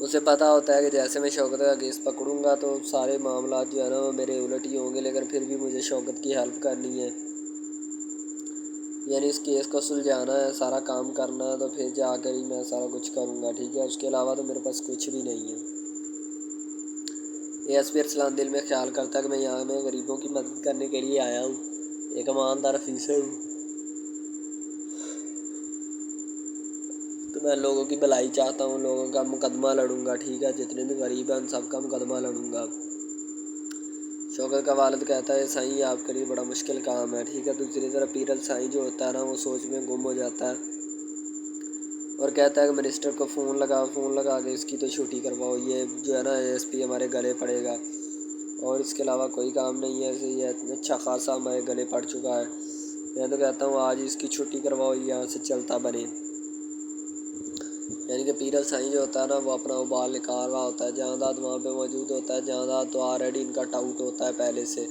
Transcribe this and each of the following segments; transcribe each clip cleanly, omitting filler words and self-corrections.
اسے پتہ ہوتا ہے کہ جیسے میں شوکت کا کیس پکڑوں گا تو سارے معاملات جو ہے نا وہ میرے الٹ ہی ہوں گے، لیکن پھر بھی مجھے شوکت کی ہیلپ کرنی ہے، یعنی اس کیس کو سلجھانا ہے، سارا کام کرنا ہے، تو پھر جا کر ہی میں سارا کچھ کروں گا، ٹھیک ہے۔ اس کے علاوہ تو میرے پاس کچھ بھی نہیں ہے۔ یہ ایس پی ارسلان دل میں خیال کرتا ہے کہ میں یہاں میں غریبوں کی مدد کرنے کے لیے آیا ہوں، ایک ایماندار افیسر ہوں، تو میں لوگوں کی بھلائی چاہتا ہوں، لوگوں کا مقدمہ لڑوں گا، ٹھیک ہے، جتنے بھی غریب ہیں ان سب کا مقدمہ لڑوں گا۔ شوکت کا والد کہتا ہے سائیں آپ کے لیے بڑا مشکل کام ہے، ٹھیک ہے۔ دوسری طرف پیرل سائیں جو ہوتا ہے نا وہ سوچ میں گم ہو جاتا ہے اور کہتا ہے کہ منسٹر کو فون لگا کے اس کی تو چھٹی کرواؤ، یہ جو ہے نا ایس پی ہمارے گلے پڑے گا، اور اس کے علاوہ کوئی کام نہیں ہے، یہ اچھا خاصا ہمارے گلے پڑ چکا ہے، میں تو کہتا ہوں آج اس کی چھٹی کرواؤ، یہاں سے چلتا بنے۔ یعنی کہ پیرل سائیں جو ہوتا ہے نا وہ اپنا ابال نکال رہا ہوتا ہے، جائیداد وہاں پہ موجود ہوتا ہے، جائیداد تو آلریڈی ان کا ٹاؤٹ ہوتا ہے پہلے سے،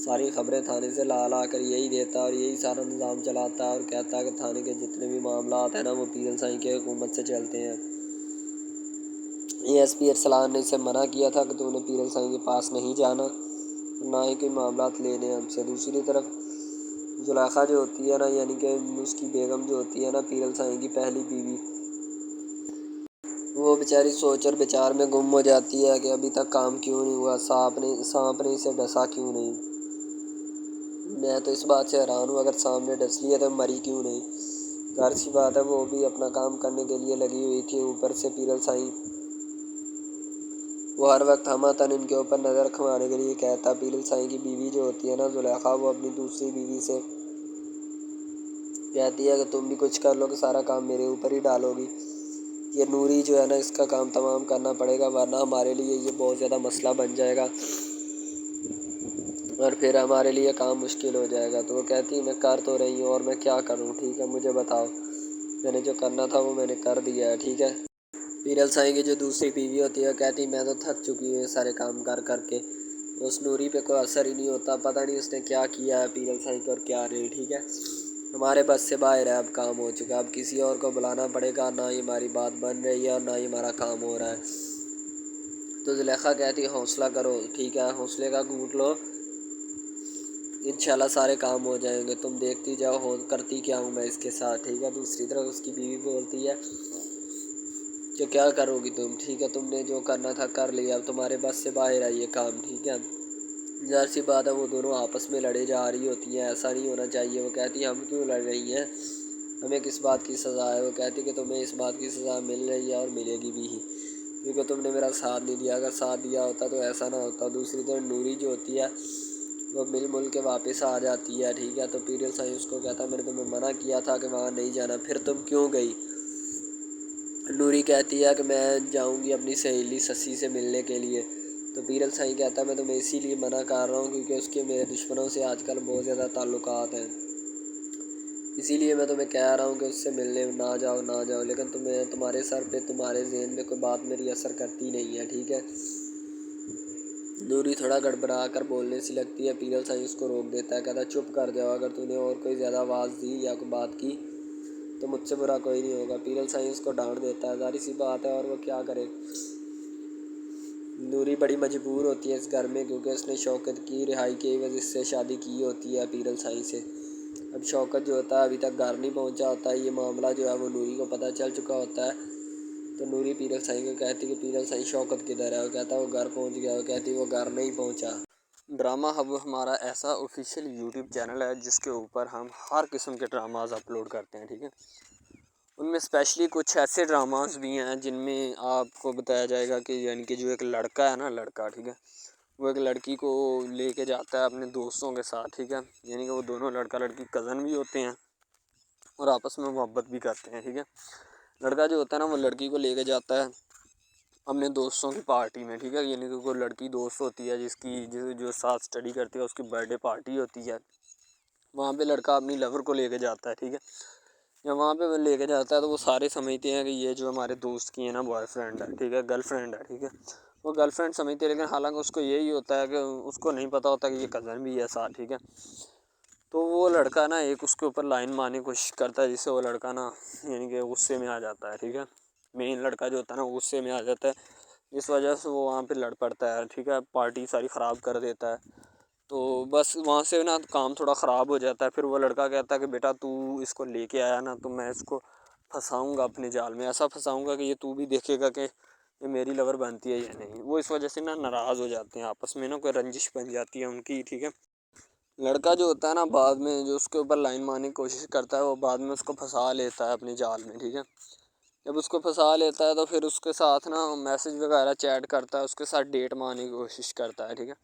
ساری خبریں تھانے سے لا کر یہی دیتا ہے اور یہی سارا نظام چلاتا ہے، اور کہتا ہے کہ تھانے کے جتنے بھی معاملات ہیں نا وہ پیرل سائیں کے حکومت سے چلتے ہیں۔ یہ ایس پی ارسلان نے اسے منع کیا تھا کہ تو نے پیرل سائیں کے پاس نہیں جانا، نہ ہی کوئی معاملات لینے ہم سے۔ دوسری طرف زلیخا جو ہوتی ہے نا، یعنی کہ اس کی بیگم جو ہوتی ہے نا پیرل سائیں کی پہلی بیوی، وہ بیچاری سوچ اور بچار میں گم ہو جاتی ہے کہ ابھی تک کام کیوں نہیں ہوا، سانپ نے اسے ڈسا کیوں نہیں۔ میں تو اس بات سے حیران ہوں، اگر سانپ نے ڈس لیا تو مری کیوں نہیں۔ ظاہر سی بات ہے وہ بھی اپنا کام کرنے کے لیے لگی ہوئی تھی، اوپر سے پیرل سائیں وہ ہر وقت ہمہ ان کے اوپر نظر رکھوانے کے لیے کہتا۔ پیرل سائیں کی بیوی جو ہوتی ہے نا زلیخا، وہ اپنی دوسری بیوی سے کہتی ہے کہ تم بھی کچھ کر لو کہ سارا کام میرے اوپر ہی ڈالو گی، یہ نوری جو ہے نا اس کا کام تمام کرنا پڑے گا، ورنہ ہمارے لیے یہ بہت زیادہ مسئلہ بن جائے گا اور پھر ہمارے لیے کام مشکل ہو جائے گا۔ تو وہ کہتی ہے میں کر تو رہی ہوں اور میں کیا کروں، ٹھیک ہے، مجھے بتاؤ، میں نے جو کرنا تھا وہ میں نے کر دیا ہے، ٹھیک ہے۔ پیرل سائیں کی جو دوسری بیوی ہوتی ہے کہتی میں تو تھک چکی ہوں یہ سارے کام کر کے، اس نوری پہ کوئی اثر ہی نہیں ہوتا، پتہ نہیں اس نے کیا کیا ہے پیرل سائیں کو اور کیا نہیں، ٹھیک ہے، ہمارے بس سے باہر ہے، اب کام ہو چکا، اب کسی اور کو بلانا پڑے گا، نہ ہی ہماری بات بن رہی ہے اور نہ ہی ہمارا کام ہو رہا ہے۔ تو زلیخا کہتی حوصلہ کرو، ٹھیک ہے، حوصلے کا گھونٹ لو، انشاءاللہ سارے کام ہو جائیں گے، تم دیکھتی جاؤ کرتی کیا ہوں میں اس کے ساتھ، ٹھیک ہے۔ دوسری طرف اس کی بیوی بولتی ہے کہ کیا کرو گی تم، ٹھیک ہے، تم نے جو کرنا تھا کر لیا، اب تمہارے بس سے باہر ہے یہ کام، ٹھیک ہے۔ ظاہر سی بات ہے وہ دونوں آپس میں لڑے جا رہی ہوتی ہیں، ایسا نہیں ہونا چاہیے۔ وہ کہتی ہے ہم کیوں لڑ رہی ہیں، ہمیں کس بات کی سزا ہے۔ وہ کہتی کہ تمہیں اس بات کی سزا مل رہی ہے اور ملے گی بھی ہی، کیونکہ تم نے میرا ساتھ نہیں دیا، اگر ساتھ دیا ہوتا تو ایسا نہ ہوتا۔ دوسری طرف نوری جو ہوتی ہے وہ مل کے واپس آ جاتی ہے، ٹھیک ہے۔ تو پیرل سائیں اس کو کہتا ہے میں نے تمہیں منع کیا تھا کہ وہاں نہیں جانا، پھر تم کیوں گئی۔ نوری کہتی ہے کہ میں جاؤں گی اپنی سہیلی سسی سے ملنے کے لیے۔ تو پیرل سائیں کہتا ہے میں تمہیں اسی لیے منع کر رہا ہوں کیونکہ اس کے میرے دشمنوں سے آج کل بہت زیادہ تعلقات ہیں، اسی لیے میں تمہیں کہہ رہا ہوں کہ اس سے ملنے نہ جاؤ، لیکن تمہارے سر پہ تمہارے ذہن میں کوئی بات میری اثر کرتی نہیں ہے، ٹھیک ہے۔ نوری تھوڑا گڑبڑا کر بولنے سی لگتی ہے، پیرل سائیں اس کو روک دیتا ہے، کہتا ہے چپ کر جاؤ، اگر تو نے اور کوئی زیادہ آواز دی یا کوئی بات کی تو مجھ سے برا کوئی نہیں ہوگا۔ پیرل سائیں اس کو ڈانٹ دیتا ہے، ظاہر سی بات ہے، اور وہ کیا کرے۔ نوری بڑی مجبور ہوتی ہے اس گھر میں، کیونکہ اس نے شوکت کی رہائی کی وجہ سے شادی کی ہوتی ہے پیرل سائیں سے۔ اب شوکت جو ہوتا ہے ابھی تک گھر نہیں پہنچا ہوتا ہے، یہ معاملہ جو ہے وہ نوری کو پتہ چل چکا ہوتا ہے۔ تو نوری پیرل سائیں کو کہتی کہ پیرل سائیں شوکت کدھر ہے، وہ کہتا ہے وہ گھر پہنچ گیا، وہ کہتی وہ گھر نہیں پہنچا۔ ڈرامہ ہب ہمارا ایسا آفیشیل یوٹیوب چینل ہے جس کے اوپر ہم ہر قسم کے ڈراماز اپلوڈ کرتے ہیں، ٹھیک ہے۔ ان میں اسپیشلی کچھ ایسے ڈراماز بھی ہیں جن میں آپ کو بتایا جائے گا کہ یعنی کہ جو ایک لڑکا ہے نا، لڑکا، ٹھیک ہے، وہ ایک لڑکی کو لے کے جاتا ہے اپنے دوستوں کے ساتھ، ٹھیک ہے، یعنی کہ وہ دونوں لڑکا لڑکی کزن بھی ہوتے ہیں اور آپس میں محبت بھی کرتے ہیں، ٹھیک ہے۔ لڑکا جو ہوتا ہے نا وہ لڑکی کو لے کے جاتا ہے اپنے دوستوں کی پارٹی میں، ٹھیک ہے، یعنی کہ کوئی لڑکی دوست ہوتی ہے جو ساتھ اسٹڈی کرتی ہے، اس کی برتھ ڈے پارٹی ہوتی ہے، وہاں پہ لڑکا اپنی لور کو لے کے جاتا ہے، ٹھیک ہے۔ جب وہاں پہ وہ لے کے جاتا ہے تو وہ سارے سمجھتے ہیں کہ یہ جو ہمارے دوست کی ہے نا بوائے فرینڈ ہے، ٹھیک ہے، گرل فرینڈ ہے، ٹھیک ہے، وہ گرل فرینڈ سمجھتے ہیں، لیکن حالانکہ اس کو یہی ہوتا ہے کہ اس کو نہیں پتہ ہوتا کہ یہ کزن بھی ہے ساتھ، ٹھیک ہے۔ تو وہ لڑکا نا ایک اس کے اوپر لائن مارنے کی کوشش کرتا ہے، جس سے وہ لڑکا نا یعنی کہ غصے میں آ جاتا ہے، ٹھیک ہے۔ مین لڑکا جو ہوتا ہے نا غصے میں آ جاتا ہے، جس وجہ سے وہ وہاں پہ لڑ پڑتا ہے، ٹھیک ہے، پارٹی ساری خراب کر دیتا ہے۔ تو بس وہاں سے نا کام تھوڑا خراب ہو جاتا ہے۔ پھر وہ لڑکا کہتا ہے کہ بیٹا تو اس کو لے کے آیا نا، تو میں اس کو پھنساؤں گا اپنے جال میں، ایسا پھنساؤں گا کہ یہ تو بھی دیکھے گا کہ یہ میری لور بنتی ہے یا نہیں۔ وہ اس وجہ سے نا ناراض ہو جاتے ہیں آپس میں، نا کوئی رنجش بن جاتی ہے ان کی، ٹھیک ہے۔ لڑکا جو ہوتا ہے نا بعد میں جو اس کے اوپر لائن مارنے کی کوشش کرتا ہے، وہ بعد میں اس کو پھنسا لیتا ہے اپنے جال میں، ٹھیک ہے۔ جب اس کو پھنسا لیتا ہے تو پھر اس کے ساتھ نا میسج وغیرہ چیٹ کرتا ہے، اس کے ساتھ ڈیٹ مارنے کی کوشش کرتا ہے، ٹھیک ہے۔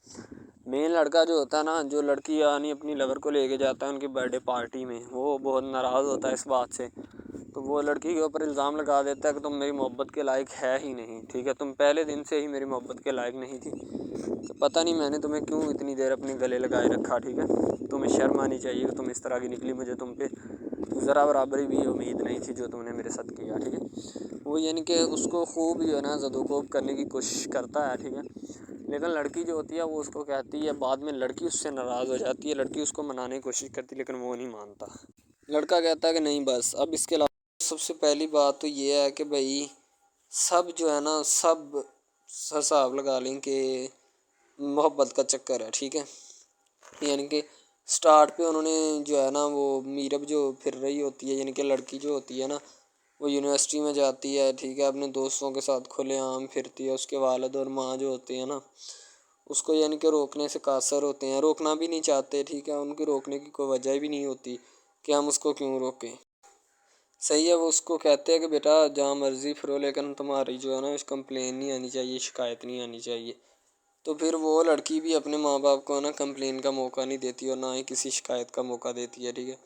مین لڑکا جو ہوتا ہے نا، جو لڑکی یعنی اپنی لور کو لے کے جاتا ہے ان کی برتھ ڈے پارٹی میں، وہ بہت ناراض ہوتا ہے اس بات سے۔ تو وہ لڑکی کے اوپر الزام لگا دیتا ہے کہ تم میری محبت کے لائق ہے ہی نہیں، ٹھیک ہے، تم پہلے دن سے ہی میری محبت کے لائق نہیں تھی، تو پتہ نہیں میں نے تمہیں کیوں اتنی دیر اپنے گلے لگائے رکھا، ٹھیک ہے۔ تمہیں شرم آنی چاہیے کہ تم اس طرح کی نکلی، مجھے تم پہ ذرا برابری بھی امید نہیں تھی جو تم نے میرے ساتھ کیا، ٹھیک ہے۔ وہ یعنی کہ اس کو خوب جو ہے نا زد و کوب کرنے کی کوشش کرتا ہے، ٹھیک ہے۔ لیکن لڑکی جو ہوتی ہے وہ اس کو کہتی ہے، بعد میں لڑکی اس سے ناراض ہو جاتی ہے، لڑکی اس کو منانے کی کوشش کرتی ہے لیکن وہ نہیں مانتا۔ لڑکا کہتا ہے کہ نہیں بس اب اس کے علاوہ سب سے پہلی بات تو یہ ہے کہ بھائی سب جو ہے نا سب حساب لگا لیں کہ محبت کا چکر ہے، ٹھیک ہے۔ یعنی کہ سٹارٹ پہ انہوں نے جو ہے نا وہ میرب جو پھر رہی ہوتی ہے، یعنی کہ لڑکی جو ہوتی ہے نا وہ یونیورسٹی میں جاتی ہے، ٹھیک ہے، اپنے دوستوں کے ساتھ کھلے عام پھرتی ہے، اس کے والد اور ماں جو ہوتے ہیں نا اس کو یعنی کہ روکنے سے قاصر ہوتے ہیں، روکنا بھی نہیں چاہتے، ٹھیک ہے، ان کی روکنے کی کوئی وجہ بھی نہیں ہوتی کہ ہم اس کو کیوں روکیں، صحیح ہے۔ وہ اس کو کہتے ہیں کہ بیٹا جہاں مرضی پھرو لیکن تمہاری جو ہے نا کمپلین نہیں آنی چاہیے، شکایت نہیں آنی چاہیے۔ تو پھر وہ لڑکی بھی اپنے ماں باپ کو نا کمپلین کا موقع نہیں دیتی اور نہ ہی کسی شکایت کا موقع دیتی ہے، ٹھیک ہے۔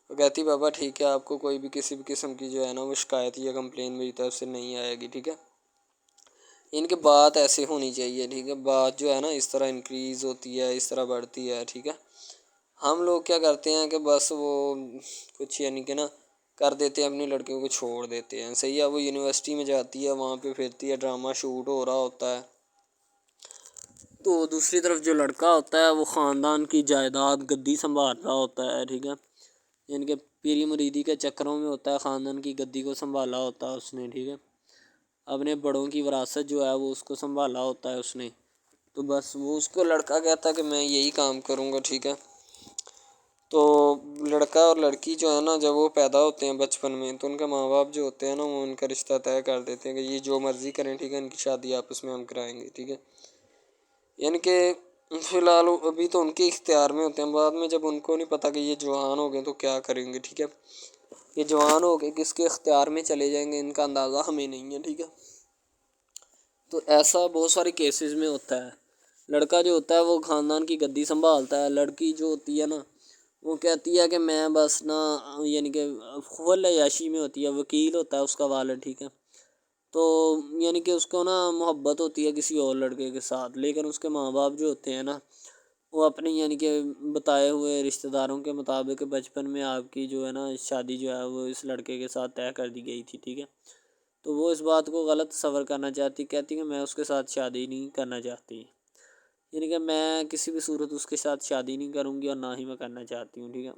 وہ کہتی بابا ٹھیک ہے، آپ کو کوئی بھی کسی بھی قسم کی جو ہے نا وہ شکایت یا کمپلین میری طرف سے نہیں آئے گی، ٹھیک ہے۔ ان کی بات ایسے ہونی چاہیے، ٹھیک ہے، بات جو ہے نا اس طرح انکریز ہوتی ہے، اس طرح بڑھتی ہے، ٹھیک ہے۔ ہم لوگ کیا کرتے ہیں کہ بس وہ کچھ یعنی کہ نا کر دیتے ہیں، اپنی لڑکیوں کو چھوڑ دیتے ہیں، صحیح ہے۔ وہ یونیورسٹی میں جاتی ہے، وہاں پہ پھرتی ہے، ڈرامہ شوٹ ہو رہا ہوتا ہے، تو دوسری طرف جو لڑکا ہوتا ہے وہ خاندان کی جائیداد گدی سنبھال رہا ہوتا ہے، ٹھیک ہے، یعنی کہ پیری مریدی کے چکروں میں ہوتا ہے، خاندان کی گدی کو سنبھالا ہوتا ہے اس نے، ٹھیک ہے، اپنے بڑوں کی وراثت جو ہے وہ اس کو سنبھالا ہوتا ہے اس نے۔ تو بس وہ اس کو لڑکا کہتا ہے کہ میں یہی کام کروں گا، ٹھیک ہے۔ تو لڑکا اور لڑکی جو ہے نا جب وہ پیدا ہوتے ہیں بچپن میں تو ان کے ماں باپ جو ہوتے ہیں نا وہ ان کا رشتہ طے کر دیتے ہیں کہ یہ جو مرضی کریں، ٹھیک ہے، ان کی شادی آپس میں ہم کرائیں گے، ٹھیک ہے۔ یعنی کہ فی الحال ابھی تو ان کے اختیار میں ہوتے ہیں، بعد میں جب ان کو نہیں پتہ کہ یہ جوان ہو گئے تو کیا کریں گے، ٹھیک ہے، یہ جوان ہو کے کس کے اختیار میں چلے جائیں گے ان کا اندازہ ہمیں نہیں ہے، ٹھیک ہے۔ تو ایسا بہت سارے کیسز میں ہوتا ہے۔ لڑکا جو ہوتا ہے وہ خاندان کی گدی سنبھالتا ہے، لڑکی جو ہوتی ہے نا وہ کہتی ہے کہ میں بس نا یعنی کہ فل عیاشی میں ہوتی ہے، وکیل ہوتا ہے اس کا والد، ٹھیک ہے، تو یعنی کہ اس کو نا محبت ہوتی ہے کسی اور لڑکے کے ساتھ، لیکن اس کے ماں باپ جو ہوتے ہیں نا وہ اپنی یعنی کہ بتائے ہوئے رشتہ داروں کے مطابق بچپن میں آپ کی جو ہے نا شادی جو ہے وہ اس لڑکے کے ساتھ طے کر دی گئی تھی، ٹھیک ہے۔ تو وہ اس بات کو غلط تصور کرنا چاہتی، کہتی کہ میں اس کے ساتھ شادی نہیں کرنا چاہتی، یعنی کہ میں کسی بھی صورت اس کے ساتھ شادی نہیں کروں گی اور نہ ہی میں کرنا چاہتی ہوں، ٹھیک ہے۔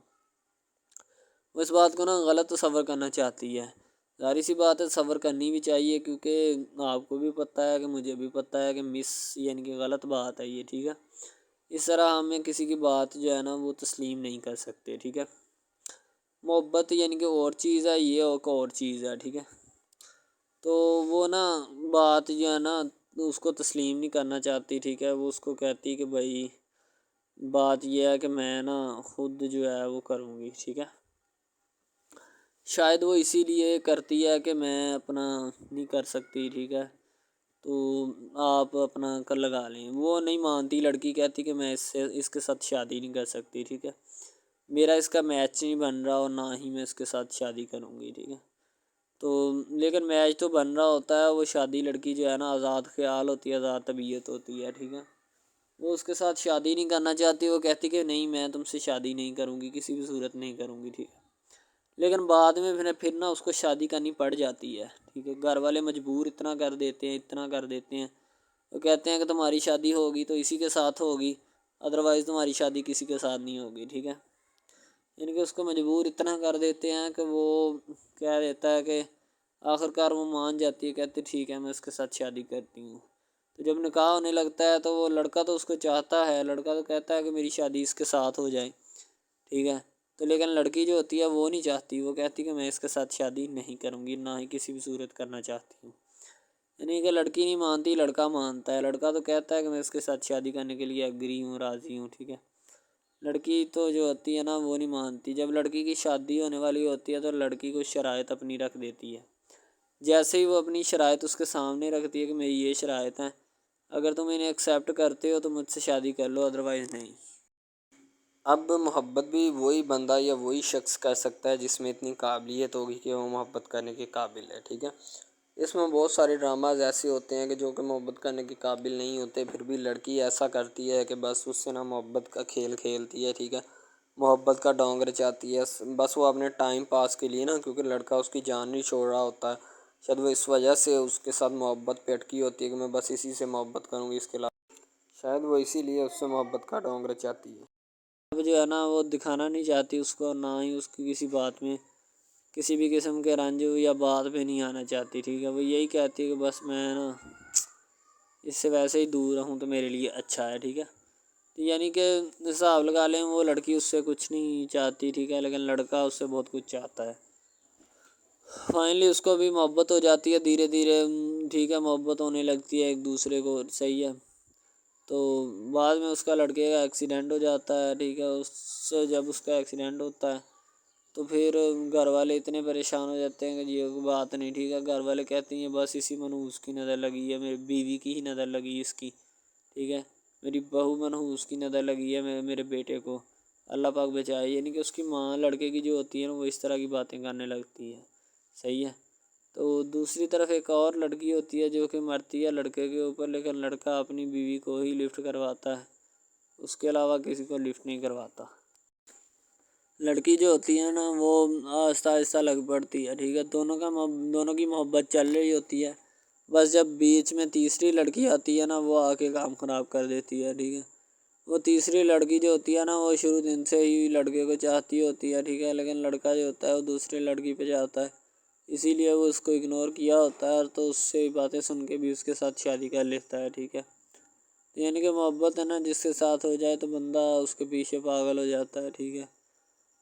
وہ اس بات کو نا غلط تصور کرنا چاہتی ہے، ظاہر سی بات ہے تصور کرنی بھی چاہیے کیونکہ آپ کو بھی پتہ ہے کہ مجھے بھی پتہ ہے کہ یعنی کہ غلط بات ہے یہ، ٹھیک ہے۔ اس طرح ہمیں کسی کی بات جو ہے نا وہ تسلیم نہیں کر سکتے، ٹھیک ہے۔ محبت یعنی کہ اور چیز ہے، یہ اور چیز ہے، ٹھیک ہے۔ تو وہ نا بات جو ہے نا اس کو تسلیم نہیں کرنا چاہتی، ٹھیک ہے، وہ اس کو کہتی کہ بھائی بات یہ ہے کہ میں نا خود جو ہے وہ کروں گی، ٹھیک ہے۔ شاید وہ اسی لیے کرتی ہے کہ میں اپنا نہیں کر سکتی، ٹھیک ہے، تو آپ اپنا کر لگا لیں، وہ نہیں مانتی، لڑکی کہتی کہ میں اس کے ساتھ شادی نہیں کر سکتی، ٹھیک ہے، میرا اس کا میچ نہیں بن رہا اور نہ ہی میں اس کے ساتھ شادی کروں گی، ٹھیک ہے۔ تو لیکن میچ تو بن رہا ہوتا ہے، وہ شادی لڑکی جو ہے نا آزاد خیال ہوتی ہے، آزاد طبیعت ہوتی ہے، ٹھیک ہے، وہ اس کے ساتھ شادی نہیں کرنا چاہتی، وہ کہتی کہ نہیں میں تم سے شادی نہیں کروں گی، کسی بھی صورت نہیں کروں گی، ٹھیک ہے۔ لیکن بعد میں پھر نا اس کو شادی کرنی پڑ جاتی ہے، ٹھیک ہے، گھر والے مجبور اتنا کر دیتے ہیں، وہ کہتے ہیں کہ تمہاری شادی ہوگی تو اسی کے ساتھ ہوگی، ادروائز تمہاری شادی کسی کے ساتھ نہیں ہوگی، ٹھیک ہے۔ یعنی کہ اس کو مجبور اتنا کر دیتے ہیں کہ وہ کہہ دیتا ہے کہ آخرکار وہ مان جاتی ہے، کہتی ٹھیک ہے میں اس کے ساتھ شادی کرتی ہوں۔ تو جب نکاح ہونے لگتا ہے تو وہ لڑکا تو اس کو چاہتا ہے، لڑکا تو کہتا ہے کہ میری شادی اس کے ساتھ ہو جائے، ٹھیک ہے، تو لیکن لڑکی جو ہوتی ہے وہ نہیں چاہتی، وہ کہتی کہ میں اس کے ساتھ شادی نہیں کروں گی، نہ ہی کسی بھی صورت کرنا چاہتی ہوں۔ یعنی کہ لڑکی نہیں مانتی، لڑکا مانتا ہے۔ لڑکا تو کہتا ہے کہ میں اس کے ساتھ شادی کرنے کے لیے ایگری ہوں، راضی ہوں، ٹھیک ہے۔ لڑکی تو جو ہوتی ہے نا وہ نہیں مانتی۔ جب لڑکی کی شادی ہونے والی ہوتی ہے تو لڑکی کو شرائط اپنی رکھ دیتی ہے۔ جیسے ہی وہ اپنی شرائط اس کے سامنے رکھتی ہے کہ میری یہ شرائط ہیں، اگر تم انہیں ایکسیپٹ کرتے ہو تو مجھ سے شادی کر لو، ادروائز نہیں۔ اب محبت بھی وہی بندہ یا وہی شخص کر سکتا ہے جس میں اتنی قابلیت ہوگی کہ وہ محبت کرنے کے قابل ہے، ٹھیک ہے۔ اس میں بہت سارے ڈراماز ایسے ہوتے ہیں کہ جو کہ محبت کرنے کے قابل نہیں ہوتے، پھر بھی لڑکی ایسا کرتی ہے کہ بس اس سے نا محبت کا کھیل کھیلتی ہے، ٹھیک ہے، محبت کا ڈونگ رچاتی ہے، بس وہ اپنے ٹائم پاس کے لیے نا، کیونکہ لڑکا اس کی جان نہیں چھوڑ رہا ہوتا ہے، شاید وہ اس وجہ سے اس کے ساتھ محبت پہ اٹکی ہوتی ہے کہ میں بس اسی سے محبت کروں گی، اس کے علاوہ شاید وہ اسی لیے اس سے محبت کا ڈونگ رچاتی ہے۔ اب جو ہے نا وہ دکھانا نہیں چاہتی اس کو، نہ ہی اس کی کسی بات میں کسی بھی قسم کے رنج یا بات پہ نہیں آنا چاہتی، ٹھیک ہے۔ وہ یہی کہتی ہے کہ بس میں نا اس سے ویسے ہی دور رہوں تو میرے لیے اچھا ہے، ٹھیک ہے۔ یعنی کہ حساب لگا لیں وہ لڑکی اس سے کچھ نہیں چاہتی، ٹھیک ہے، لیکن لڑکا اس سے بہت کچھ چاہتا ہے۔ فائنلی اس کو بھی محبت ہو جاتی ہے دھیرے دھیرے، ٹھیک ہے، محبت ہونے لگتی ہے ایک دوسرے کو، صحیح ہے۔ تو بعد میں اس کا لڑکے کا ایکسیڈنٹ ہو جاتا ہے، ٹھیک ہے۔ جب اس کا ایکسیڈنٹ ہوتا ہے تو پھر گھر والے اتنے پریشان ہو جاتے ہیں کہ یہ بات نہیں، ٹھیک ہے، گھر والے کہتے ہیں بس اسی منحوس کی نظر لگی ہے، میری بیوی کی ہی نظر لگی اس کی، ٹھیک ہے، میری بہو منحوس کی نظر لگی ہے میرے بیٹے کو، اللہ پاک بچائے۔ یعنی کہ اس کی ماں لڑکے کی جو ہوتی ہے نا وہ اس طرح کی باتیں کرنے لگتی ہے، صحیح ہے۔ تو دوسری طرف ایک اور لڑکی ہوتی ہے جو کہ مرتی ہے لڑکے کے اوپر، لیکن لڑکا اپنی بیوی کو ہی لفٹ کرواتا ہے، اس کے علاوہ کسی کو لفٹ نہیں کرواتا۔ لڑکی جو ہوتی ہے نا وہ آہستہ آہستہ لگ پڑتی ہے، ٹھیک ہے، دونوں کی محبت چل رہی ہوتی ہے، بس جب بیچ میں تیسری لڑکی آتی ہے نا وہ آ کے کام خراب کر دیتی ہے، ٹھیک ہے۔ وہ تیسری لڑکی جو ہوتی ہے نا وہ شروع دن سے ہی لڑکے کو چاہتی ہوتی ہے، ٹھیک ہے، لیکن لڑکا جو ہوتا ہے وہ دوسرے لڑکی پہ جاتا ہے، اسی لیے وہ اس کو اگنور کیا ہوتا ہے، تو اس سے باتیں سن کے بھی اس کے ساتھ شادی کر لیتا ہے، ٹھیک ہے۔ یعنی کہ محبت ہے نا جس کے ساتھ ہو جائے تو بندہ اس کے پیچھے پاگل ہو جاتا ہے، ٹھیک ہے۔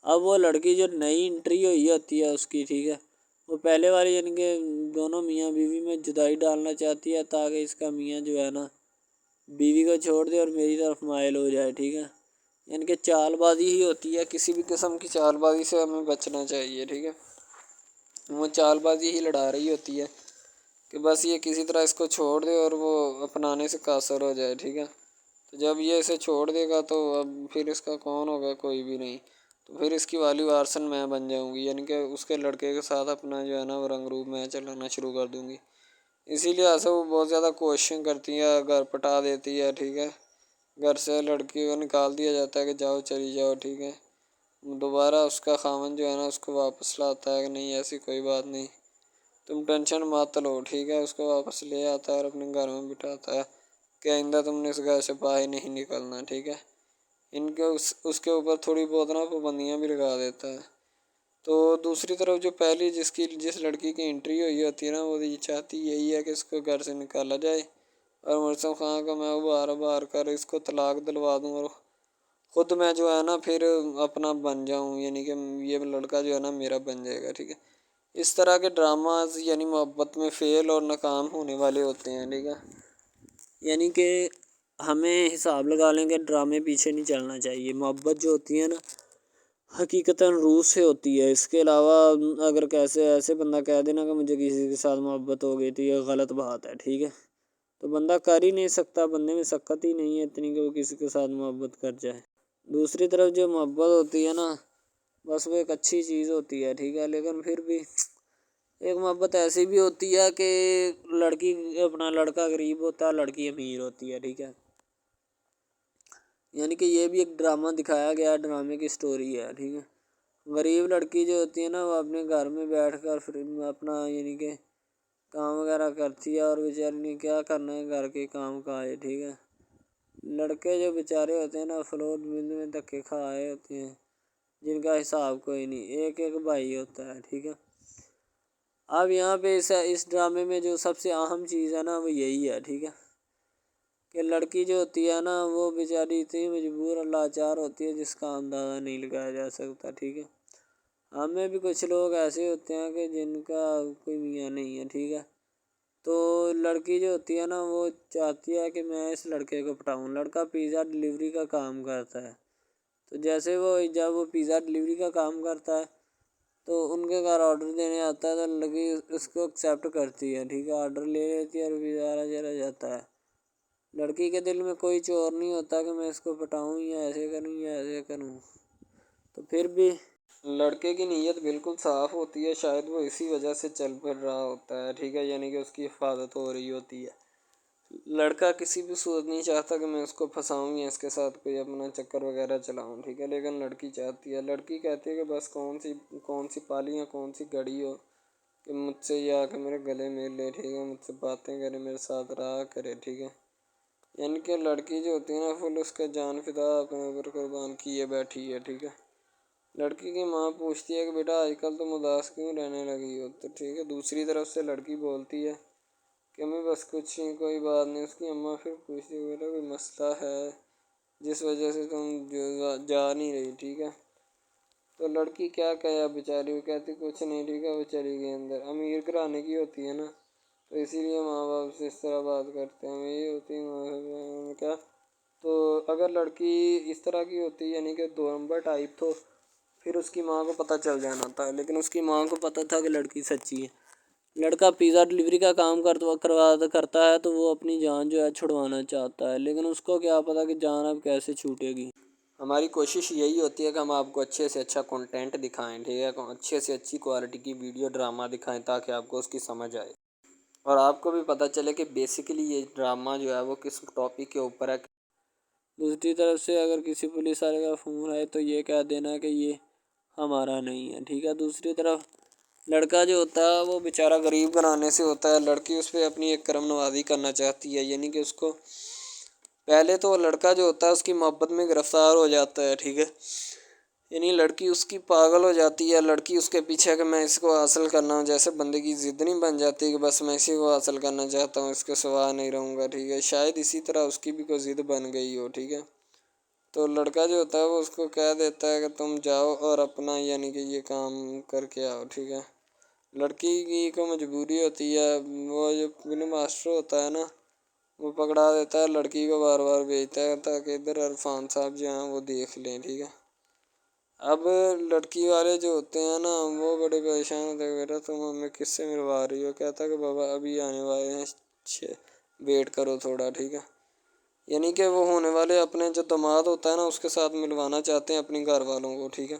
اب وہ لڑکی جو نئی انٹری ہوئی ہوتی ہے اس کی، ٹھیک ہے، وہ پہلے والی یعنی کہ دونوں میاں بیوی میں جدائی ڈالنا چاہتی ہے تاکہ اس کا میاں جو ہے نا بیوی کو چھوڑ دے اور میری طرف مائل ہو جائے، ٹھیک ہے۔ یعنی کہ چال بازی ہی ہوتی ہے، کسی بھی قسم کی چال بازی سے ہمیں بچنا چاہیے، ٹھیک ہے۔ وہ چال بازی ہی لڑا رہی ہوتی ہے کہ بس یہ کسی طرح اس کو چھوڑ دے اور وہ اپنانے سے قاصر ہو جائے، ٹھیک ہے۔ تو جب یہ اسے چھوڑ دے گا تو اب پھر اس کا کون ہوگا، کوئی بھی نہیں، تو پھر اس کی والی وارثن میں بن جاؤں گی، یعنی کہ اس کے لڑکے کے ساتھ اپنا جو ہے نا وہ رنگ روپ میں چلانا شروع کر دوں گی۔ اسی لیے ایسا وہ بہت زیادہ کوششیں کرتی ہے، گھر پٹا دیتی ہے، ٹھیک ہے، گھر سے لڑکی کو نکال دیا جاتا ہے کہ جاؤ چلی جاؤ، ٹھیک ہے۔ دوبارہ اس کا خاوند جو ہے نا اس کو واپس لاتا ہے کہ نہیں ایسی کوئی بات نہیں، تم ٹینشن مت لو، ٹھیک ہے، اس کو واپس لے آتا ہے اور اپنے گھر میں بٹھاتا ہے کہ آئندہ تم نے اس گھر سے باہر نہیں نکلنا، ٹھیک ہے۔ ان کے اس کے اوپر تھوڑی بہت نا پابندیاں بھی لگا دیتا ہے۔ تو دوسری طرف جو پہلی جس لڑکی کی انٹری ہوئی ہوتی ہے نا وہ یہ چاہتی یہی ہے کہ اس کو گھر سے نکالا جائے اور مرسم خان کو میں بار کر اس کو طلاق دلوا دوں اور خود میں جو ہے نا پھر اپنا بن جاؤں، یعنی کہ یہ لڑکا جو ہے نا میرا بن جائے گا، ٹھیک ہے۔ اس طرح کے ڈراماز یعنی محبت میں فیل اور ناکام ہونے والے ہوتے ہیں، ٹھیک ہے۔ یعنی کہ ہمیں حساب لگا لیں کہ ڈرامے پیچھے نہیں چلنا چاہیے، محبت جو ہوتی ہے نا حقیقتاً روح سے ہوتی ہے۔ اس کے علاوہ اگر کیسے ایسے بندہ کہہ دینا کہ مجھے کسی کے ساتھ محبت ہو گئی تھی، یہ غلط بات ہے، ٹھیک ہے۔ تو بندہ کر ہی نہیں سکتا، بندے میں سکت ہی نہیں ہے اتنی کہ وہ کسی کے ساتھ محبت کر جائے۔ دوسری طرف جو محبت ہوتی ہے نا بس وہ ایک اچھی چیز ہوتی ہے، ٹھیک ہے، لیکن پھر بھی ایک محبت ایسی بھی ہوتی ہے کہ لڑکا غریب ہوتا ہے، لڑکی امیر ہوتی ہے، ٹھیک ہے۔ یعنی کہ یہ بھی ایک ڈرامہ دکھایا گیا، ڈرامے کی سٹوری ہے، ٹھیک ہے۔ غریب لڑکی جو ہوتی ہے نا وہ اپنے گھر میں بیٹھ کر پھر اپنا یعنی کہ کام وغیرہ کرتی ہے اور بیچاری نے کیا کرنا ہے گھر کے کام کاج، ٹھیک ہے۔ لڑکے جو بیچارے ہوتے ہیں نا فلوٹ مل میں دھکے کھائے ہوتے ہیں جن کا حساب کوئی نہیں، ایک بھائی ہوتا ہے، ٹھیک ہے۔ اب یہاں پہ اس ڈرامے میں جو سب سے اہم چیز ہے نا وہ یہی ہے، ٹھیک ہے، کہ لڑکی جو ہوتی ہے نا وہ بیچاری اتنی مجبور اور لاچار ہوتی ہے جس کا اندازہ نہیں لگایا جا سکتا، ٹھیک ہے۔ ہمیں بھی کچھ لوگ ایسے ہوتے ہیں کہ جن کا کوئی میاں نہیں ہے، ٹھیک ہے، تو لڑکی جو ہوتی ہے نا وہ چاہتی ہے کہ میں اس لڑکے کو پٹاؤں۔ لڑکا پیزا ڈلیوری کا کام کرتا ہے، تو جیسے جب وہ پیزا ڈلیوری کا کام کرتا ہے تو ان کے گھر آرڈر دینے آتا ہے، تو لڑکی اس کو ایکسیپٹ کرتی ہے، ٹھیک ہے، آرڈر لے لیتی ہے اور پیزا چلا جاتا ہے۔ لڑکی کے دل میں کوئی چور نہیں ہوتا کہ میں اس کو پٹاؤں یا ایسے کروں یا ایسے کروں، تو پھر بھی لڑکے کی نیت بالکل صاف ہوتی ہے، شاید وہ اسی وجہ سے چل پھر رہا ہوتا ہے، ٹھیک ہے، یعنی کہ اس کی حفاظت ہو رہی ہوتی ہے۔ لڑکا کسی بھی صورت نہیں چاہتا کہ میں اس کو پھنساؤں یا اس کے ساتھ کوئی اپنا چکر وغیرہ چلاؤں، ٹھیک ہے، لیکن لڑکی چاہتی ہے، لڑکی کہتی ہے کہ بس کون سی پالی یا کون سی گھڑی ہو کہ مجھ سے یا کہ میرے گلے مل لے، ٹھیک ہے، مجھ سے باتیں کرے، میرے ساتھ رہا کرے، ٹھیک ہے۔ یعنی کہ لڑکی جو ہوتی ہے نا فل اس کا جان فدا اپنے اوپر قربان کیے بیٹھی ہے، ٹھیک ہے۔ لڑکی کی ماں پوچھتی ہے کہ بیٹا آج کل تم اداس کیوں رہنے لگی ہو، تو ٹھیک ہے، دوسری طرف سے لڑکی بولتی ہے کہ میں بس کچھ نہیں، کوئی بات نہیں۔ اس کی اماں پھر پوچھتی ہے بیٹا کوئی مسئلہ ہے جس وجہ سے تم جا نہیں رہی، ٹھیک ہے۔ تو لڑکی کیا کہے بیچاری، وہ کہتی کچھ نہیں، ٹھیک ہے، وہ چلی گئی اندر۔ امیر گھرانے کی ہوتی ہے نا تو اسی لیے ماں باپ سے اس طرح بات کرتے ہیں، یہی ہوتی ہے کیا۔ تو اگر لڑکی اس طرح کی ہوتی یعنی کہ دو نمبر ٹائپ، تو پھر اس کی ماں کو پتہ چل جانا تھا، لیکن اس کی ماں کو پتہ تھا کہ لڑکی سچی ہے۔ لڑکا پیزا ڈلیوری کا کام کرتا ہے تو وہ اپنی جان جو ہے چھڑوانا چاہتا ہے، لیکن اس کو کیا پتہ کہ جان اب کیسے چھوٹے گی۔ ہماری کوشش یہی ہوتی ہے کہ ہم آپ کو اچھے سے اچھا کنٹینٹ دکھائیں، ٹھیک ہے، اچھے سے اچھی کوالٹی کی ویڈیو ڈرامہ دکھائیں تاکہ آپ کو اس کی سمجھ آئے اور آپ کو بھی پتہ چلے کہ بیسیکلی یہ ڈرامہ جو ہے وہ کس ٹاپک کے اوپر ہے۔ دوسری طرف سے اگر کسی پولیس والے کا فون ہے تو یہ کہہ دینا کہ یہ ہمارا نہیں ہے، ٹھیک ہے۔ دوسری طرف لڑکا جو ہوتا ہے وہ بیچارہ غریب گھرانے سے ہوتا ہے، لڑکی اس پہ اپنی ایک کرم نوازی کرنا چاہتی ہے، یعنی کہ اس کو پہلے تو لڑکا جو ہوتا ہے اس کی محبت میں گرفتار ہو جاتا ہے، ٹھیک ہے، یعنی لڑکی اس کی پاگل ہو جاتی ہے، لڑکی اس کے پیچھے کہ میں اس کو حاصل کرنا ہوں، جیسے بندے کی ضد نہیں بن جاتی کہ بس میں اسی کو حاصل کرنا چاہتا ہوں، اس کے سوا نہیں رہوں گا، ٹھیک ہے، شاید اسی طرح اس کی بھی کوئی ضد بن گئی ہو، ٹھیک ہے۔ تو لڑکا جو ہوتا ہے وہ اس کو کہہ دیتا ہے کہ تم جاؤ اور اپنا یعنی کہ یہ کام کر کے آؤ، ٹھیک ہے۔ لڑکی کی کو مجبوری ہوتی ہے، وہ جو فلم ماسٹر ہوتا ہے نا وہ پکڑا دیتا ہے لڑکی کو، بار بار بھیجتا ہے تاکہ ادھر عرفان صاحب جو ہیں وہ دیکھ لیں، ٹھیک ہے۔ اب لڑکی والے جو ہوتے ہیں نا وہ بڑے پریشان ہوتے ہیں، بیٹا تم ہمیں کس سے ملوا رہی ہو، کہتا ہے کہ بابا ابھی آنے والے ہیں، ویٹ کرو تھوڑا، ٹھیک ہے۔ یعنی کہ وہ ہونے والے اپنے جو داماد ہوتا ہے نا اس کے ساتھ ملوانا چاہتے ہیں اپنی گھر والوں کو، ٹھیک ہے۔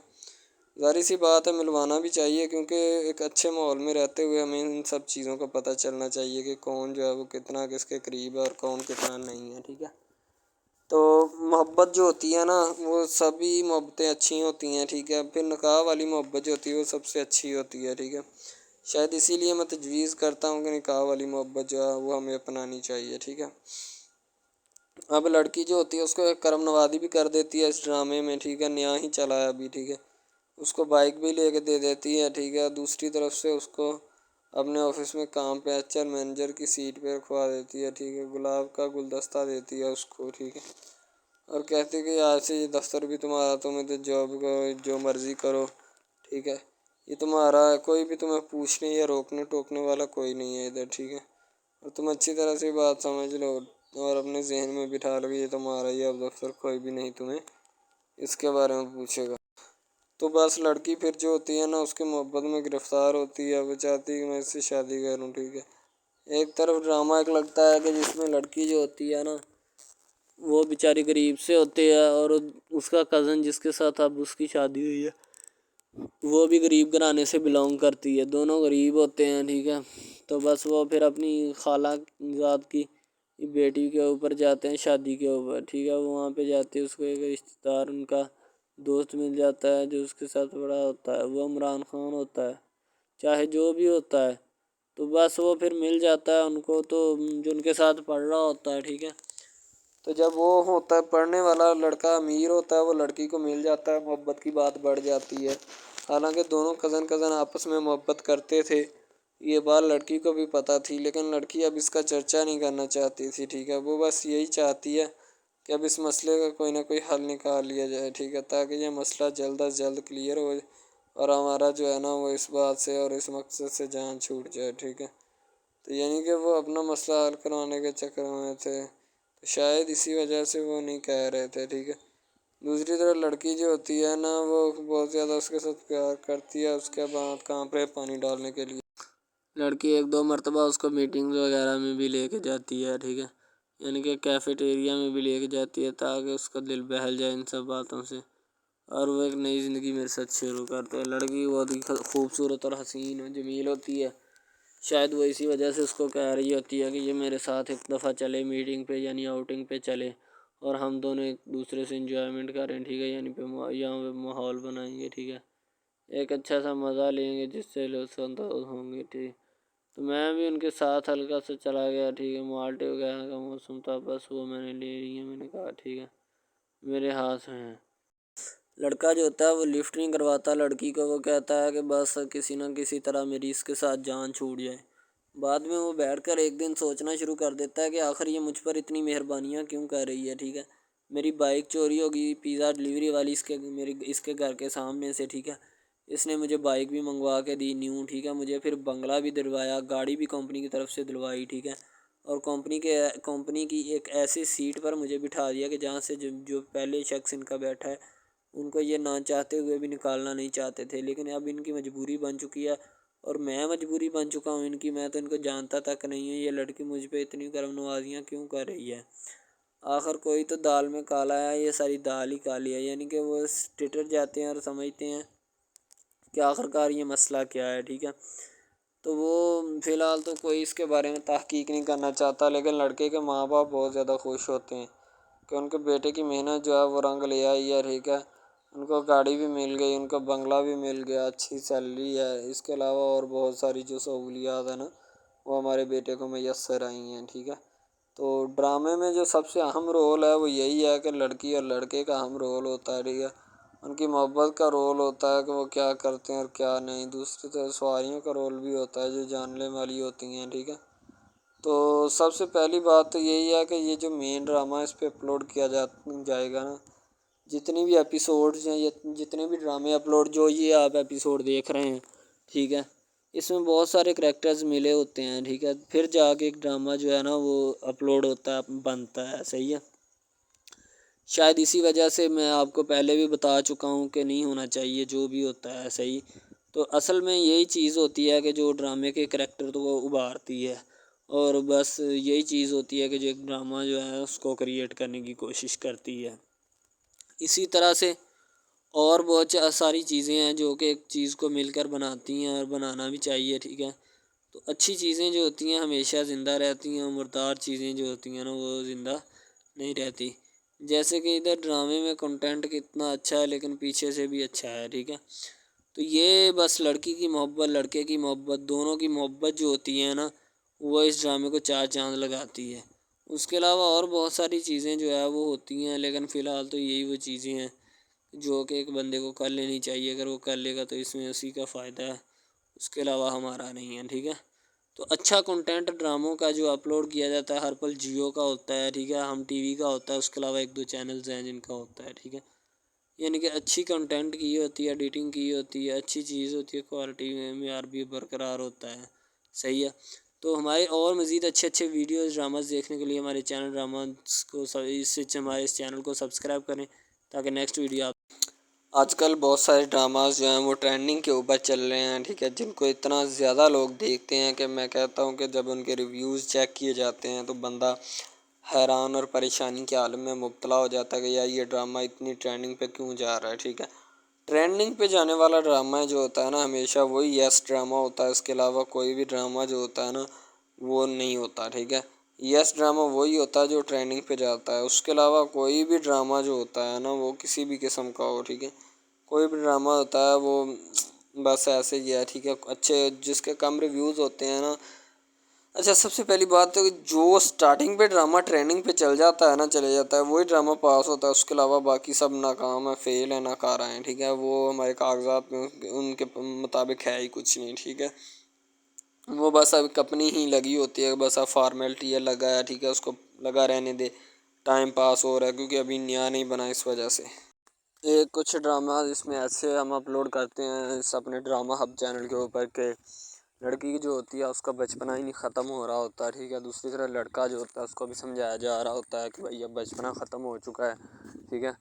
ظاہر سی بات ہے ملوانا بھی چاہیے، کیونکہ ایک اچھے ماحول میں رہتے ہوئے ہمیں ان سب چیزوں کا پتہ چلنا چاہیے کہ کون جو ہے وہ کتنا کس کے قریب ہے اور کون کتنا نہیں ہے، ٹھیک ہے۔ تو محبت جو ہوتی ہے نا وہ سبھی محبتیں اچھی ہوتی ہیں، ٹھیک ہے، پھر نکاح والی محبت جو ہوتی ہے وہ سب سے اچھی ہوتی ہے، ٹھیک ہے۔ شاید اسی لیے میں تجویز کرتا ہوں کہ نکاح والی محبت جو ہے وہ ہمیں اپنانی چاہیے، ٹھیک ہے۔ اب لڑکی جو ہوتی ہے اس کو ایک کرم نوازی بھی کر دیتی ہے اس ڈرامے میں، ٹھیک ہے، نیا ہی چلا ہے ابھی، ٹھیک ہے، اس کو بائک بھی لے کے دے دیتی ہے، ٹھیک ہے۔ دوسری طرف سے اس کو اپنے آفس میں کام پہ ایچ آر مینیجر کی سیٹ پہ رکھوا دیتی ہے، ٹھیک ہے، گلاب کا گلدستہ دیتی ہے اس کو، ٹھیک ہے، اور کہتی ہے کہ آج سے یہ دفتر بھی تمہارا، تم ادھر جاب کرو جو مرضی کرو، ٹھیک ہے، یہ تمہارا ہے، کوئی بھی تمہیں پوچھنے یا روکنے ٹوکنے والا کوئی نہیں ہے ادھر، ٹھیک ہے، اور تم اچھی طرح سے بات سمجھ لو اور اپنے ذہن میں بٹھا لو کہ یہ تمہارا ہی اب دفتر، کوئی بھی نہیں تمہیں اس کے بارے میں پوچھے گا۔ تو بس لڑکی پھر جو ہوتی ہے نا اس کے محبت میں گرفتار ہوتی ہے، وہ چاہتی ہے کہ میں اس سے شادی کروں، ٹھیک ہے۔ ایک طرف ڈرامہ ایک لگتا ہے کہ جس میں لڑکی جو ہوتی ہے نا وہ بیچاری غریب سے ہوتی ہے اور اس کا کزن جس کے ساتھ اب اس کی شادی ہوئی ہے وہ بھی غریب گھرانے سے بلانگ کرتی ہے، دونوں غریب ہوتے ہیں، ٹھیک ہے۔ تو بس وہ پھر اپنی خالہ ذات کی بیٹی کے اوپر جاتے ہیں شادی کے اوپر، ٹھیک ہے، وہ وہاں پہ جاتے ہیں، اس کو ایک رشتہ دار ان کا دوست مل جاتا ہے جو اس کے ساتھ بڑا ہوتا ہے، وہ عمران خان ہوتا ہے، چاہے جو بھی ہوتا ہے، تو بس وہ پھر مل جاتا ہے ان کو، تو جو ان کے ساتھ پڑھ رہا ہوتا ہے، ٹھیک ہے۔ تو جب وہ ہوتا ہے پڑھنے والا لڑکا امیر ہوتا ہے وہ لڑکی کو مل جاتا ہے، محبت کی بات بڑھ جاتی ہے، حالانکہ دونوں کزن آپس میں محبت کرتے تھے یہ بات لڑکی کو بھی پتہ تھی، لیکن لڑکی اب اس کا چرچا نہیں کرنا چاہتی تھی، ٹھیک ہے. وہ بس یہی چاہتی ہے کہ اب اس مسئلے کا کوئی نہ کوئی حل نکال لیا جائے، ٹھیک ہے، تاکہ یہ مسئلہ جلد از جلد کلیئر ہو اور ہمارا جو ہے نا وہ اس بات سے اور اس مقصد سے جان چھوٹ جائے، ٹھیک ہے. تو یعنی کہ وہ اپنا مسئلہ حل کروانے کے چکر میں تھے، تو شاید اسی وجہ سے وہ نہیں کہہ رہے تھے، ٹھیک ہے. دوسری طرف لڑکی جو ہوتی ہے نا وہ بہت زیادہ اس کے ساتھ پیار کرتی ہے، اس کے بعد کہاں پہ پانی ڈالنے کے لیے لڑکی 1-2 مرتبہ اس کو میٹنگز وغیرہ میں بھی لے کے جاتی ہے، ٹھیک ہے، یعنی کہ کیفیٹیریا میں بھی لے کے جاتی ہے تاکہ اس کا دل بہل جائے ان سب باتوں سے، اور وہ ایک نئی زندگی میرے ساتھ شروع کرتے ہیں. لڑکی بہت ہی خوبصورت اور حسین اور جمیل ہوتی ہے، شاید وہ اسی وجہ سے اس کو کہہ رہی ہوتی ہے کہ یہ میرے ساتھ ایک دفعہ چلے میٹنگ پہ، یعنی آؤٹنگ پہ چلے، اور ہم دونوں ایک دوسرے سے انجوائمنٹ کریں، ٹھیک ہے، یعنی یہاں پہ ماحول بنائیں گے، ٹھیک ہے، ایک اچھا سا مزہ لیں گے جس سے لطف اندوز ہوں گے، ٹھیک. تو میں بھی ان کے ساتھ ہلکا سے چلا گیا، ٹھیک ہے. مالٹے وغیرہ کا موسم تھا، بس وہ میں نے لے لی ہے، میں نے کہا ٹھیک ہے میرے ہاتھ میں ہے. لڑکا جو ہوتا ہے وہ لفٹ نہیں کرواتا لڑکی کو، وہ کہتا ہے کہ بس کسی نہ کسی طرح میری اس کے ساتھ جان چھوٹ جائے. بعد میں وہ بیٹھ کر ایک دن سوچنا شروع کر دیتا ہے کہ آخر یہ مجھ پر اتنی مہربانیاں کیوں کر رہی ہے، ٹھیک ہے. میری بائک چوری ہوگی، پیزا ڈلیوری والی اس کے گھر کے سامنے سے، ٹھیک ہے، اس نے مجھے بائک بھی منگوا کے دی نیو، ٹھیک ہے، مجھے پھر بنگلہ بھی دلوایا، گاڑی بھی کمپنی کی طرف سے دلوائی، ٹھیک ہے، اور کمپنی کی ایک ایسی سیٹ پر مجھے بٹھا دیا کہ جہاں سے جو پہلے شخص ان کا بیٹھا ہے ان کو یہ نہ چاہتے ہوئے بھی نکالنا نہیں چاہتے تھے، لیکن اب ان کی مجبوری بن چکی ہے اور میں مجبوری بن چکا ہوں ان کی. میں تو ان کو جانتا تک نہیں ہوں، یہ لڑکی مجھ پہ اتنی کرم نوازیاں کیوں کر رہی ہے. آخر کوئی تو دال میں کالا ہے، یہ ساری دال ہی کالی ہے، یعنی کہ وہ ٹٹر جاتے ہیں اور سمجھتے ہیں کہ آخر کار یہ مسئلہ کیا ہے، ٹھیک ہے. تو وہ فی الحال تو کوئی اس کے بارے میں تحقیق نہیں کرنا چاہتا، لیکن لڑکے کے ماں باپ بہت زیادہ خوش ہوتے ہیں کہ ان کے بیٹے کی محنت جو ہے وہ رنگ لے آئی ہے، ٹھیک ہے. ان کو گاڑی بھی مل گئی، ان کو بنگلہ بھی مل گیا، اچھی سیلری ہے، اس کے علاوہ اور بہت ساری جو سہولیات ہیں نا وہ ہمارے بیٹے کو میسر آئی ہیں، ٹھیک ہے. تو ڈرامے میں جو سب سے اہم رول ہے وہ یہی ہے کہ لڑکی اور لڑکے کا اہم رول ہوتا ہے، ٹھیک ہے. ان کی محبت کا رول ہوتا ہے کہ وہ کیا کرتے ہیں اور کیا نہیں. دوسری طرف سواریوں کا رول بھی ہوتا ہے جو جاننے والی ہوتی ہیں، ٹھیک ہے. تو سب سے پہلی بات تو یہی ہے کہ یہ جو مین ڈرامہ ہے اس پہ اپلوڈ کیا جائے گا نا، جتنی بھی ایپیسوڈز ہیں، جتنے بھی ڈرامے اپلوڈ جو یہ آپ ایپیسوڈ دیکھ رہے ہیں، ٹھیک ہے، اس میں بہت سارے کریکٹرز ملے ہوتے ہیں، ٹھیک ہے، پھر جا کے ایک ڈرامہ جو ہے نا وہ اپلوڈ ہوتا ہے، بنتا ہے، صحیح ہے. شاید اسی وجہ سے میں آپ کو پہلے بھی بتا چکا ہوں کہ نہیں ہونا چاہیے جو بھی ہوتا ہے، صحیح. تو اصل میں یہی چیز ہوتی ہے کہ جو ڈرامے کے کریکٹر تو وہ ابھارتی ہے، اور بس یہی چیز ہوتی ہے کہ جو ایک ڈرامہ جو ہے اس کو کریٹ کرنے کی کوشش کرتی ہے. اسی طرح سے اور بہت ساری چیزیں ہیں جو کہ ایک چیز کو مل کر بناتی ہیں اور بنانا بھی چاہیے، ٹھیک ہے. تو اچھی چیزیں جو ہوتی ہیں ہمیشہ زندہ رہتی ہیں، مردار چیزیں جو ہوتی ہیں نا وہ زندہ نہیں رہتی. جیسے کہ ادھر ڈرامے میں کنٹینٹ کتنا اچھا ہے لیکن پیچھے سے بھی اچھا ہے، ٹھیک ہے. تو یہ بس لڑکی کی محبت، لڑکے کی محبت، دونوں کی محبت جو ہوتی ہے نا وہ اس ڈرامے کو 4 چاند لگاتی ہے. اس کے علاوہ اور بہت ساری چیزیں جو ہے وہ ہوتی ہیں، لیکن فی الحال تو یہی وہ چیزیں ہیں جو کہ ایک بندے کو کر لینی چاہیے. اگر وہ کر لے گا تو اس میں اسی کا فائدہ ہے، اس کے علاوہ ہمارا نہیں ہے، ٹھیک ہے. تو اچھا کنٹینٹ ڈراموں کا جو اپلوڈ کیا جاتا ہے ہر پل جیو کا ہوتا ہے، ٹھیک ہے، ہم ٹی وی کا ہوتا ہے، اس کے علاوہ 1-2 چینلز ہیں جن کا ہوتا ہے، ٹھیک ہے. یعنی کہ اچھی کنٹینٹ کی ہوتی ہے، ایڈیٹنگ کی ہوتی ہے، اچھی چیز ہوتی ہے، کوالٹی میں معیار بھی برقرار ہوتا ہے، صحیح ہے. تو ہمارے اور مزید اچھے ویڈیوز ڈراماز دیکھنے کے لیے ہمارے چینل ڈراماز کو ہمارے اس چینل کو سبسکرائب کریں تاکہ نیکسٹ ویڈیو آپ آج کل بہت سارے ڈراماز جو ہیں وہ ٹرینڈنگ کے اوپر چل رہے ہیں، ٹھیک ہے، جن کو اتنا زیادہ لوگ دیکھتے ہیں کہ میں کہتا ہوں کہ جب ان کے ریویوز چیک کیے جاتے ہیں تو بندہ حیران اور پریشانی کے عالم میں مبتلا ہو جاتا ہے کہ یار یہ ڈرامہ اتنی ٹرینڈنگ پہ کیوں جا رہا ہے، ٹھیک ہے. ٹرینڈنگ پہ جانے والا ڈرامہ جو ہوتا ہے نا ہمیشہ وہی یس ڈرامہ ہوتا ہے، اس کے علاوہ کوئی بھی ڈرامہ جو ہوتا ہے نا وہ نہیں ہوتا، ٹھیک ہے. یس ڈرامہ وہی ہوتا ہے جو ٹرینڈنگ پہ جاتا ہے، اس کے علاوہ کوئی بھی ڈرامہ جو ہوتا ہے نا وہ کسی بھی قسم کا ہو، ٹھیک ہے، کوئی بھی ڈرامہ ہوتا ہے وہ بس ایسے ہی ہے، ٹھیک ہے. اچھے جس کے کم ریویوز ہوتے ہیں نا، اچھا سب سے پہلی بات تو جو سٹارٹنگ پہ ڈرامہ ٹریننگ پہ چل جاتا ہے نا چلے جاتا ہے وہی ڈرامہ پاس ہوتا ہے، اس کے علاوہ باقی سب ناکام ہے، فیل ہے، ناکارہ ہیں، ٹھیک ہے. وہ ہمارے کاغذات میں ان کے مطابق ہے ہی کچھ نہیں، ٹھیک ہے. وہ بس اب اپنی ہی لگی ہوتی ہے، بس اب فارمیلٹی ہے، لگا ہے، ٹھیک ہے، اس کو لگا رہنے دے، ٹائم پاس ہو رہا ہے کیونکہ ابھی نیا نہیں بنا اس وجہ سے۔ ایک کچھ ڈرامہ اس میں ایسے ہم اپلوڈ کرتے ہیں اس اپنے ڈرامہ ہب چینل کے اوپر کہ لڑکی جو ہوتی ہے اس کا بچپنا ہی نہیں ختم ہو رہا ہوتا ہے، ٹھیک ہے، دوسری طرف لڑکا جو ہوتا ہے اس کو بھی سمجھایا جا رہا ہوتا ہے کہ بھائی اب بچپنا ختم ہو چکا ہے، ٹھیک ہے،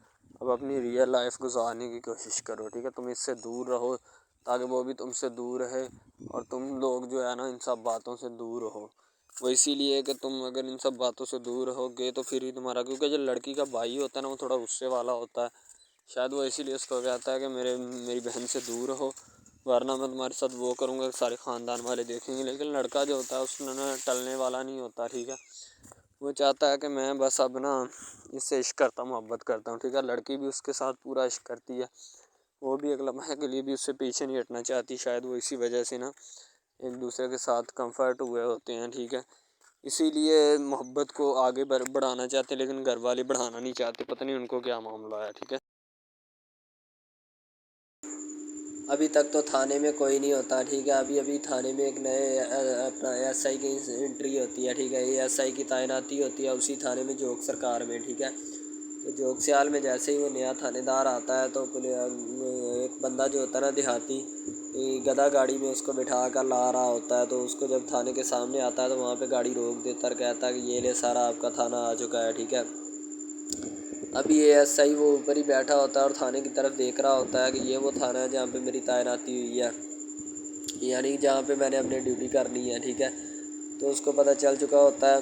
اب اپنی ریئل لائف گزارنے کی کوشش کرو، ٹھیک ہے، تم اس سے دور رہو تاکہ وہ بھی تم سے دور رہے اور تم لوگ جو ہے نا ان سب باتوں سے دور رہو۔ وہ اسی لیے کہ تم اگر ان سب باتوں سے دور رہو گے تو پھر ہی تمہارا، کیونکہ جو لڑکی کا بھائی ہوتا ہے نا وہ تھوڑا غصے والا ہوتا ہے، شاید وہ اسی لیے اس کو کہتا ہے کہ میری بہن سے دور رہو ورنہ میں تمہارے ساتھ وہ کروں گا، سارے خاندان والے دیکھیں گے۔ لیکن لڑکا جو ہوتا ہے اس میں نا ٹلنے والا نہیں ہوتا، ٹھیک ہے، وہ چاہتا ہے کہ میں بس اب نا اس سے عشق کرتا ہوں، محبت کرتا ہوں، ٹھیک ہے، لڑکی بھی اس کے ساتھ پورا عشق کرتی ہے، وہ بھی ایک لمحے کے لیے بھی اس سے پیچھے نہیں ہٹنا چاہتی، شاید وہ اسی وجہ سے نا ایک دوسرے کے ساتھ کمفرٹ ہوئے ہوتے ہیں، ٹھیک ہے، اسی لیے محبت کو آگے بڑھانا چاہتے لیکن گھر والے بڑھانا نہیں چاہتے، پتہ نہیں ان کو کیا معاملہ ہے، ٹھیک ہے۔ ابھی تک تو تھانے میں کوئی نہیں ہوتا، ٹھیک ہے، ابھی تھانے میں ایک نئے اپنا ایس آئی کی انٹری ہوتی ہے، ٹھیک ہے، یہ ایس آئی کی تعیناتی ہوتی ہے اسی تھانے میں جوگ سرکار میں، ٹھیک ہے، تو جوگ سیال میں جیسے ہی وہ نیا تھانے دار آتا ہے تو ایک بندہ جو ہوتا ہے نا دیہاتی گدھا گاڑی میں اس کو بٹھا کر لا رہا ہوتا ہے، تو اس کو جب تھانے کے سامنے آتا ہے تو وہاں پہ گاڑی روک دیتا اور کہتا ہے کہ یہ لے سارا آپ کا تھانہ آ چکا ہے، ٹھیک ہے۔ ابھی یہ ایس آئی وہ اوپر ہی بیٹھا ہوتا ہے اور تھانے کی طرف دیکھ رہا ہوتا ہے کہ یہ وہ تھانہ ہے جہاں پہ میری تعیناتی ہوئی ہے، یعنی جہاں پہ میں نے اپنی ڈیوٹی کرنی ہے، ٹھیک ہے، تو اس کو پتہ چل چکا ہوتا ہے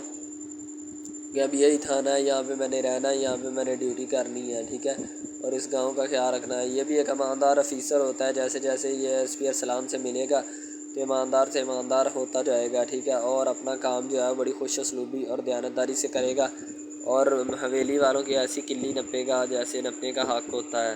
کہ اب یہی تھانہ ہے، یہاں پہ میں نے رہنا ہے، یہاں پہ میں نے ڈیوٹی کرنی ہے، ٹھیک ہے، اور اس گاؤں کا خیال رکھنا ہے۔ یہ بھی ایک ایماندار آفیسر ہوتا ہے، جیسے جیسے یہ ایس پی ارسلان سے ملے گا تو ایماندار سے ایماندار ہوتا جائے گا، ٹھیک ہے، اور اپنا کام جو ہے بڑی خوش اسلوبی اور دیانتداری سے کرے گا اور حویلی والوں کی ایسی کلی نپے گا جیسے نپنے کا حق ہوتا ہے۔